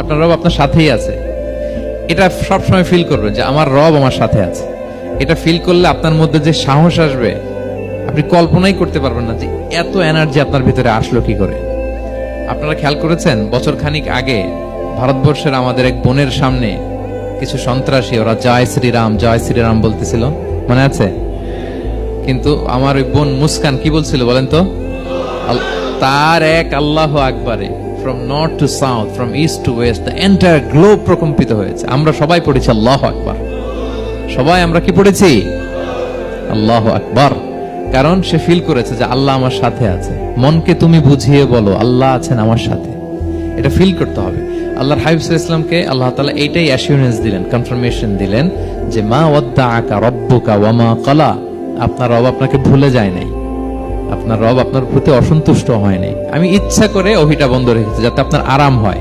আপনার রব আপনার সাথেই আছে, এটা সবসময় ফিল করবেন যে আমার রব আমার সাথে আছে। এটা ফিল করলে আপনার মধ্যে যে সাহস আসবে আপনি কল্পনাই করতে পারবেন না যে এত এনার্জি আপনার ভিতরে আসলো কি করে। আপনারা খেয়াল করেছেন, বছর খানিক আগে ভারতবর্ষের আমাদের এক বোনের সামনে কিছু সন্ত্রাসী ওরা জয় শ্রীরাম বলতেছিল, মনে আছে? কিন্তু আমার ওই বোন মুস্কান কি বলছিল বলেন তো? তার এক আল্লাহু আকবারে from north to south, from east to west, the entire globe প্রকম্পিত হয়েছে। আমরা সবাই পড়েছি আল্লাহু আকবার, সবাই আমরা কি পড়েছি? আল্লাহু আকবার। কারণ সে ফিল করেছে যে আল্লাহ আমার সাথে আছে। মনকে তুমি বুঝিয়ে বলো আল্লাহ আছেন আমার সাথে, এটা ফিল করতে হবে। আল্লাহর হাবিব সাল্লাল্লাহু আলাইহি ওয়াসাল্লামকে আল্লাহ তাআলা এইটাই অ্যাসিউরেন্স দিলেন, কনফার্মেশন দিলেন যে মা ওয়াদ্দাআকা রাব্বুকা ওয়া মা ক্বালা, আপনার রব আপনাকে ভুলে যায় নাই, আপনার রব আপনার প্রতি অসন্তুষ্ট হয় নাই। আমি ইচ্ছা করে ওহিটা বন্ধ রেখেছি যাতে আপনার আরাম হয়।